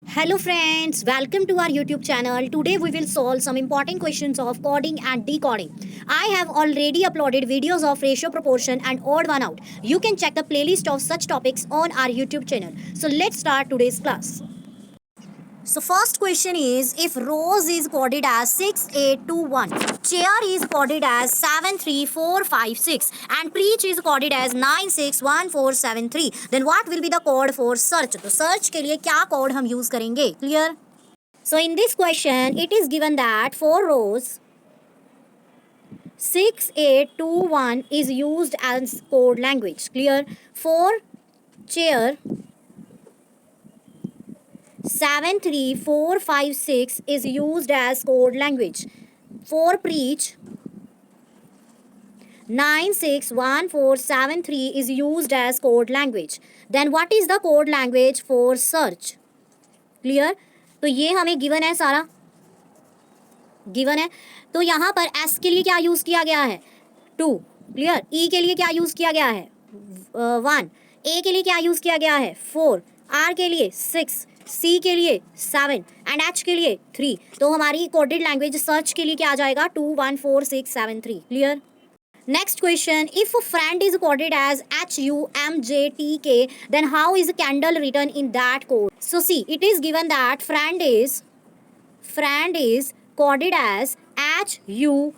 Hello friends, welcome to our YouTube channel. Today we will solve some important questions of coding and decoding. I have already uploaded videos of ratio, proportion and odd one out. You can check the playlist of such topics on our YouTube channel. So let's start today's class. So first question is, if Rose is coded as 6821, chair is coded as 73456 and preach is coded as 961473, then what will be the code for search? तो search के लिए क्या code हम use करेंगे? Clear? So in this question it is given that for Rose 6821 is used as code language. Clear? For chair 73456 is used as code language. For preach 961473 is used as code language. Then what is the code language for search? Clear? तो ये हमें given है, सारा given है. तो यहाँ पर S के लिए क्या यूज किया गया है? 2. क्लियर. E के लिए क्या यूज किया गया है? 1. A के लिए क्या यूज किया गया है? 4. R के लिए 6. C के लिए 7 एंड H के लिए 3. तो हमारी कोडेड लैंग्वेज सर्च के लिए क्या आ जाएगा? 214673. Clear. Next question, if friend is coded as HUMJTK, then how is candle written in that code? So see, it is given that friend is coded as HUMJTK.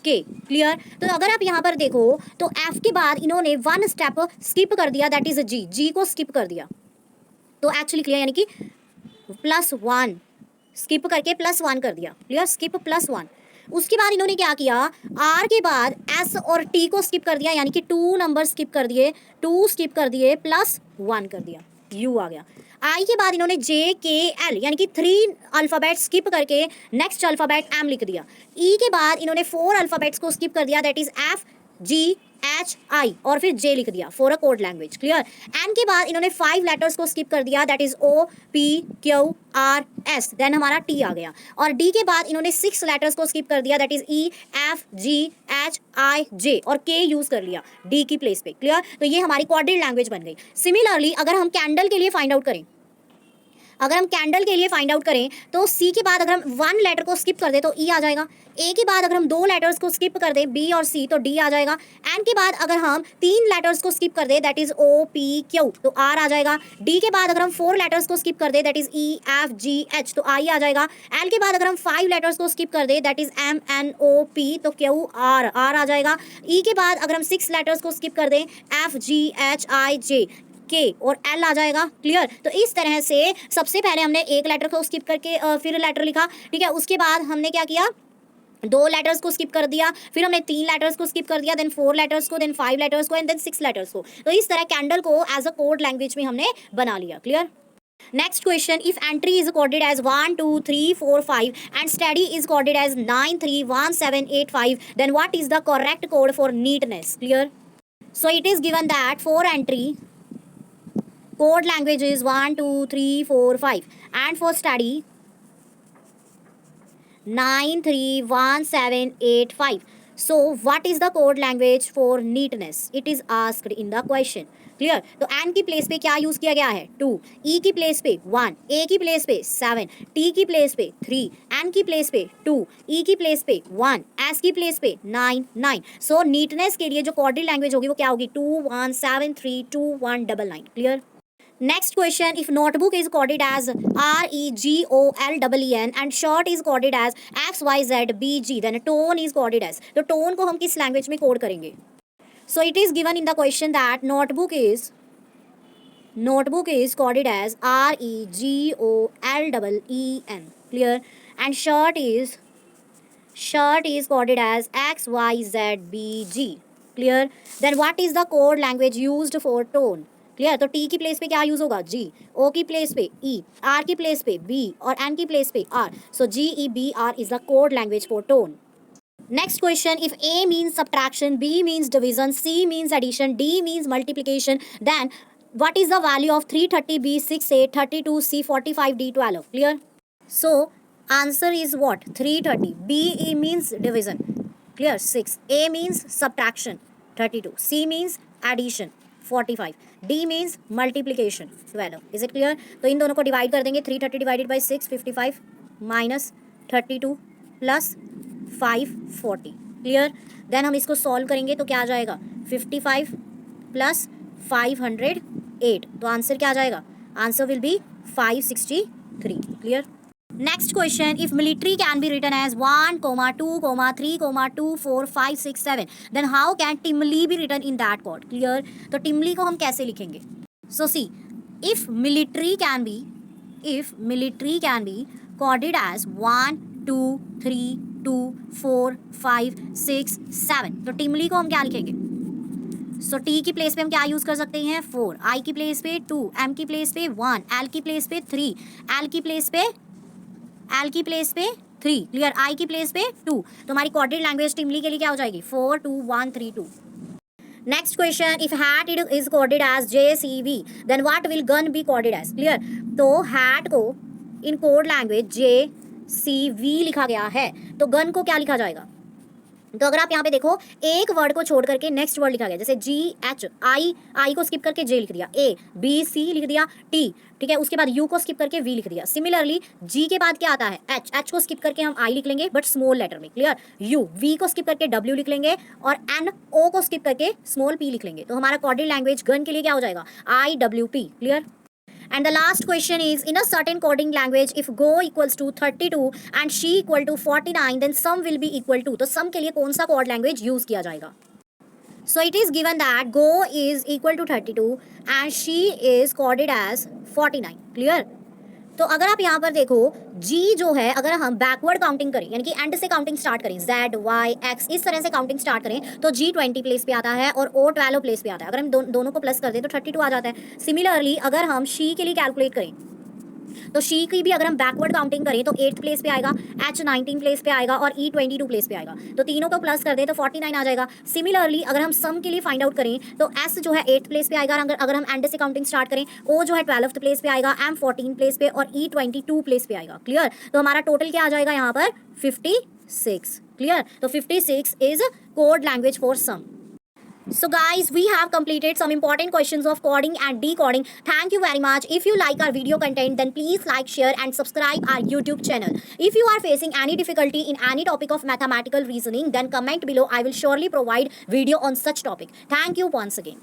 Clear. तो अगर आप यहाँ पर देखो तो F के बाद इन्होंने वन स्टेप स्किप कर दिया, दैट इज G को स्किप कर दिया. तो एक्चुअली क्लियर, यानी कि +1 स्किप करके +1 कर दिया. क्लियर. स्किप +1. उसके बाद इन्होंने क्या किया? R के बाद S और T को स्किप कर दिया, यानी कि 2 नंबर स्किप कर दिए, 2 स्किप कर दिए, +1 कर दिया, U आ गया. I के बाद इन्होंने J K L यानी कि 3 अल्फ़ाबेट स्किप करके नेक्स्ट अल्फ़ाबेट M लिख दिया. E के बाद इन्होंने 4 अल्फ़ाबेट्स को स्किप कर दिया, that is F G H I और फिर J लिख दिया for a code language. Clear. N के बाद इन्होंने 5 लेटर्स को स्किप कर दिया, that is O P Q R S, then हमारा T आ गया. और D के बाद इन्होंने 6 लेटर्स को स्किप कर दिया, that is E F G H I J और K यूज कर लिया D की प्लेस पे. क्लियर. तो ये हमारी कोडेड लैंग्वेज बन गई. सिमिलरली अगर हम कैंडल के लिए फाइंड आउट करें, तो C के बाद अगर हम 1 लेटर को स्किप कर दे तो E आ जाएगा. A के बाद अगर हम 2 लेटर्स को स्किप कर दे B और C तो D आ जाएगा. N के बाद अगर हम 3 लेटर्स को स्किप कर दे, that is O P Q तो R आ जाएगा. D के बाद अगर हम 4 लेटर्स को स्किप कर दे, that is E F G H तो I आ जाएगा. L के बाद अगर हम 5 लेटर्स को स्किप कर दे, that is M N O P तो Q R आ जाएगा. E के बाद अगर हम 6 लेटर्स को स्किप कर दें, F G H I J के और L आ जाएगा. क्लियर. तो इस तरह से सबसे पहले हमने एक लेटर को स्किप करके फिर लेटर लिखा. ठीक है. उसके बाद हमने क्या किया? 2 लेटर्स को स्किप कर दिया, फिर हमने 3 लेटर्स को स्किप कर दिया, देन 4 लेटर्स को, देन 5 लेटर्स को एंड देन 6 लेटर्स को. तो इस तरह कैंडल को एज अ कोड लैंग्वेज में हमने बना लिया. Clear. Next question, if entry is coded as 1 2 3 4 5 and steady is coded as 9 3 1 7 8 5, then what is the correct code for neatness? Clear. So it is given that for entry code language is 1 2 3 4 5 and for study 9 3 1 7 8 5. So what is the code language for neatness? It is asked in the question. Clear. तो N की place पे क्या use किया गया है? 2. E की place पे 1, A की प्लेस पे 7, T की प्लेस पे 3, N की प्लेस पे 2, E की प्लेस पे 1, S की प्लेस पे 9 9. सो नीटनेस के लिए जो कोडेड लैंग्वेज होगी वो क्या होगी? 2 1 7 3 2 1 9 9. Clear. Next question, if notebook is coded as REGOLEN and short is coded as XYZBG, then tone is coded as. तो tone को हम किस लैंग्वेज में कोड करेंगे? So it is given in the question that notebook is coded as REGOLEN. Clear. And short is coded as XYZBG. Clear. Then what is the code language used for tone? Clear. तो T की place पे क्या use होगा? G. O की place पे E, R की place पे B और N की प्लेस पे R. So GEBR is the code language for tone. Next question, if A means subtraction, B means division, C means addition, D means multiplication, then what is the value of 330, B 68, 32, C 45, D 12? Clear. So answer is what? 330. B means division. Clear. 6. A means subtraction. 32. C means addition. 45, D means multiplication 12. Is it clear? तो इन दोनों को divide कर देंगे, 330 divided by 6 55 minus 32 plus 540. Clear? Then हम इसको solve करेंगे तो क्या आ जाएगा 55 प्लस 508. तो आंसर क्या आ जाएगा? Answer will be 563. Clear? Next question, if military can be written as 1, 2, 3, 2, 4, 5, 6, 7, then how can Timli be written in that code? Clear? तो Timli को हम कैसे लिखेंगे? So see, if military can be coded as 1, 2, 3, 2, 4, 5, 6, 7, तो Timli को हम क्या लिखेंगे? सो टी की प्लेस पे हम क्या यूज कर सकते हैं 4, आई की प्लेस पे 2, एम की प्लेस पे 1, एल की प्लेस पे 3, एल की प्लेस पे 3. क्लियर? आई की प्लेस पे 2. तो हमारी कोडेड लैंग्वेज टिमली के लिए क्या हो जाएगी 4, 2, 1, 3, 2. Next question, if hat is coded as JCV then what will gun be coded as? Clear? तो हैट को इन कोड लैंग्वेज JCV लिखा गया है, तो गन को क्या लिखा जाएगा? तो अगर आप यहाँ पे देखो, एक वर्ड को छोड़ करके नेक्स्ट वर्ड लिखा गया, जैसे GH, आई को स्किप करके J लिख दिया, A B C लिख दिया, T, ठीक है, उसके बाद U को स्किप करके V लिख दिया. सिमिलरली G के बाद क्या आता है H को स्किप करके हम I लिख लेंगे बट स्मॉल लेटर में. क्लियर? U, V को स्किप करके W लिख लेंगे और N, O को स्किप करके स्मॉल P लिख लेंगे. तो हमारा कोडेड लैंग्वेज गन के लिए क्या हो जाएगा IWP. Clear? And the last question is, in a certain coding language, if go equals to 32 and she equal to 49, then sum will be equal to. तो sum के लिए कौन सा कोड लैंग्वेज यूज किया जाएगा? So it is given that go is equal to 32 and she is coded as 49. Clear? तो अगर आप यहाँ पर देखो G जो है, अगर हम बैकवर्ड काउंटिंग करें यानी कि एंड से काउंटिंग स्टार्ट करें, Z, Y, X इस तरह से काउंटिंग स्टार्ट करें तो G 20 प्लेस पे आता है और O 12 प्लेस पे आता है. अगर हम दोनों को प्लस कर दें तो 32 आ जाता है. सिमिलरली अगर हम शी के लिए कैलकुलेट करें तो शी की भी अगर हम बैकवर्ड काउंटिंग करें तो 8th प्लेस पे आएगा, H 19 प्लेस पे आएगा और E 22 प्लेस पे आएगा. तो तीनों को प्लस कर दे तो 49 आ जाएगा. सिमिलरली अगर हम सम के लिए फाइंड आउट करें तो S जो है 8th प्लेस पे आएगा, अगर हम एंड से काउंटिंग स्टार्ट करें O जो है 12th प्लेस पे आएगा, M 14 प्लेस पे और E 22 प्लेस पे आएगा. क्लियर? तो हमारा टोटल क्या आ जाएगा यहाँ पर 56. क्लियर? तो 56 is code language for sum. So guys, we have completed some important questions of coding and decoding. Thank you very much. If you like our video content, then please like, share and subscribe our YouTube channel. If you are facing any difficulty in any topic of mathematical reasoning, then comment below. I will surely provide video on such topic. Thank you once again.